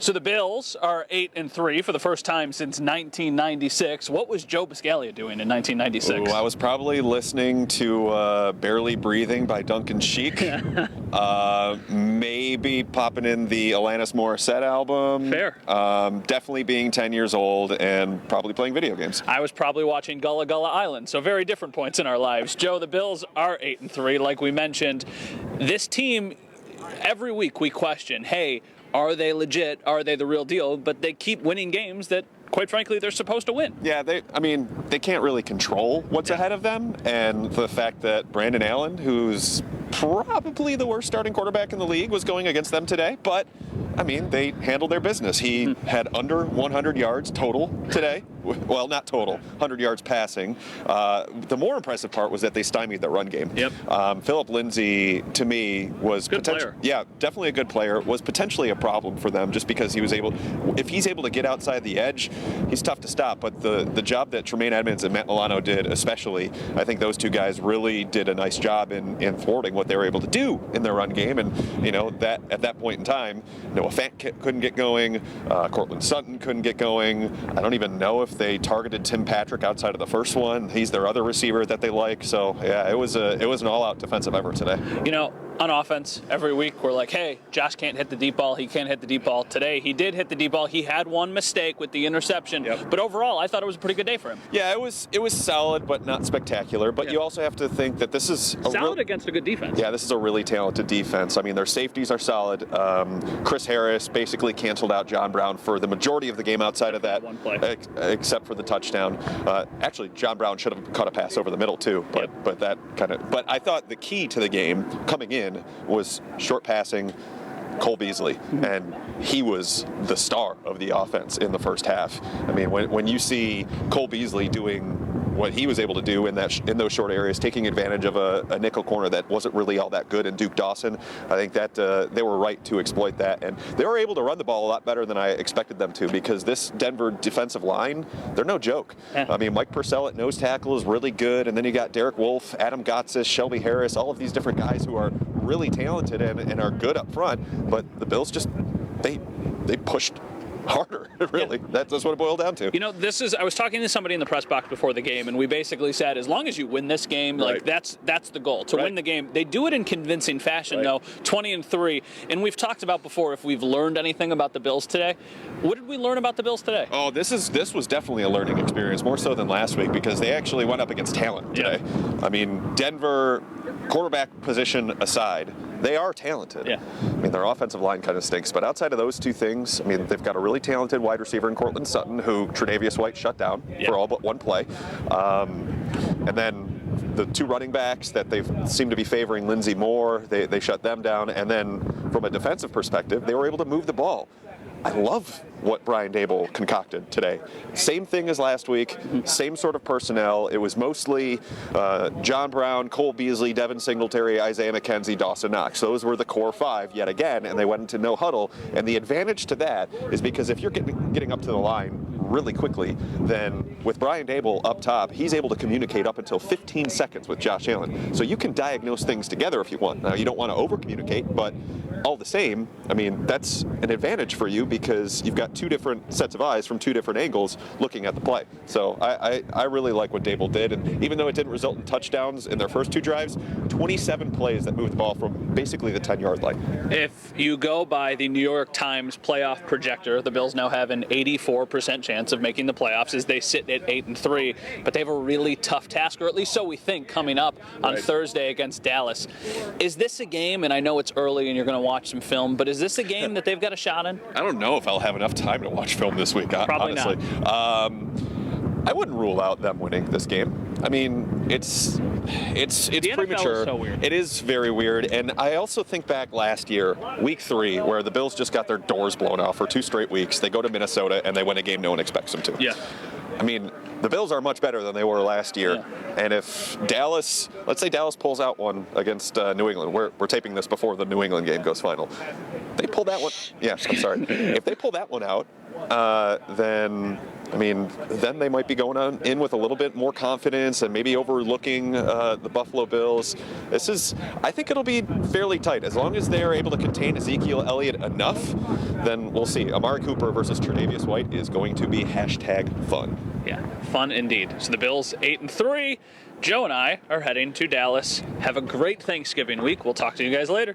So the Bills are 8-3 for the first time since 1996. What was Joe Buscaglia doing in 1996? Ooh, I was probably listening to Barely Breathing by Duncan Sheik. Maybe popping in the Alanis Morissette album. Fair. Definitely being 10 years old and probably playing video games. I was probably watching Gullah Gullah Island, so very different points in our lives. Joe, the Bills are 8-3, like we mentioned. This team, every week we question, hey, are they legit? Are they the real deal? But they keep winning games that, quite frankly, they're supposed to win. Yeah, they can't really control what's ahead of them. And the fact that Brandon Allen, who's probably the worst starting quarterback in the league, was going against them today. But, they handled their business. He had under 100 yards total today. Well, not total, 100 yards passing. The more impressive part was that they stymied the run game. Yep. Philip Lindsay, to me, was player. Yeah, definitely a good player. Was potentially a problem for them just because if he's able to get outside the edge, he's tough to stop. But the job that Tremaine Edmonds and Matt Milano did, especially, I think those two guys really did a nice job in thwarting what they were able to do in their run game. And that at that point in time, Noah Fant couldn't get going. Cortland Sutton couldn't get going. I don't even know if they targeted Tim Patrick outside of the first one. He's their other receiver that they like. So yeah, it was an all-out defensive effort today. On offense, every week we're like, hey, Josh can't hit the deep ball. He can't hit the deep ball. Today he did hit the deep ball. He had one mistake with the interception. Yep. But overall, I thought it was a pretty good day for him. Yeah, it was solid, but not spectacular. But you also have to think that this is solid against a good defense. Yeah, this is a really talented defense. Their safeties are solid. Chris Harris basically canceled out John Brown for the majority of the game outside of that one play, except for the touchdown. Actually, John Brown should have caught a pass over the middle too. But I thought the key to the game coming in was short passing, Cole Beasley, and he was the star of the offense in the first half. When you see Cole Beasley doing what he was able to do in those short areas, taking advantage of a nickel corner that wasn't really all that good in Duke Dawson, I think that they were right to exploit that. And they were able to run the ball a lot better than I expected them to, because this Denver defensive line, they're no joke. Mike Purcell at nose tackle is really good, and then you got Derek Wolfe, Adam Gotsis, Shelby Harris, all of these different guys who are really talented and are good up front. But the Bills just, they pushed harder, really. That's what it boiled down to. I was talking to somebody in the press box before the game, and we basically said, as long as you win this game, like that's the goal, to win the game. They do it in convincing fashion, though, 20-3. And we've talked about before if we've learned anything about the Bills today. What did we learn about the Bills today? Oh, this was definitely a learning experience, more so than last week, because they actually went up against talent today. Denver, quarterback position aside, they are talented. Their offensive line kind of stinks, but outside of those two things, they've got a really talented wide receiver in Cortland Sutton, who Tre'Davious White shut down for all but one play. And then the two running backs that they seem to be favoring, Lindsey Moore, they shut them down. And then from a defensive perspective, they were able to move the ball. I love what Brian Daboll concocted today. Same thing as last week, same sort of personnel. It was mostly John Brown, Cole Beasley, Devin Singletary, Isaiah McKenzie, Dawson Knox. Those were the core five yet again, and they went into no huddle. And the advantage to that is because if you're getting up to the line really quickly, then with Brian Daboll up top, he's able to communicate up until 15 seconds with Josh Allen. So you can diagnose things together if you want. Now, you don't want to over-communicate, but all the same, that's an advantage for you because you've got two different sets of eyes from two different angles looking at the play. So I really like what Daboll did, and even though it didn't result in touchdowns in their first two drives, 27 plays that moved the ball from basically the 10-yard line. If you go by the New York Times playoff projector, the Bills now have an 84% chance of making the playoffs as they sit at 8-3, but they have a really tough task, or at least so we think, coming up on Thursday against Dallas. Is this a game, and I know it's early and you're going to watch some film, but is this a game that they've got a shot in? I don't know if I'll have enough time to watch film this week, Probably honestly. not. I wouldn't rule out them winning this game. It's the premature. NFL is so weird. It is very weird, and I also think back last year, week 3, where the Bills just got their doors blown off for 2 straight weeks. They go to Minnesota and they win a game no one expects them to. Yeah. The Bills are much better than they were last year. And if Dallas, let's say Dallas pulls out one against New England, we're taping this before the New England game goes final. they pull that one, yeah, I'm sorry. If they pull that one out, then they might be going in with a little bit more confidence and maybe overlooking the Buffalo Bills. I think it'll be fairly tight. As long as they're able to contain Ezekiel Elliott enough, then we'll see. Amari Cooper versus Tre'Davious White is going to be #fun. Yeah, fun indeed. So the Bills 8-3. Joe and I are heading to Dallas. Have a great Thanksgiving week. We'll talk to you guys later.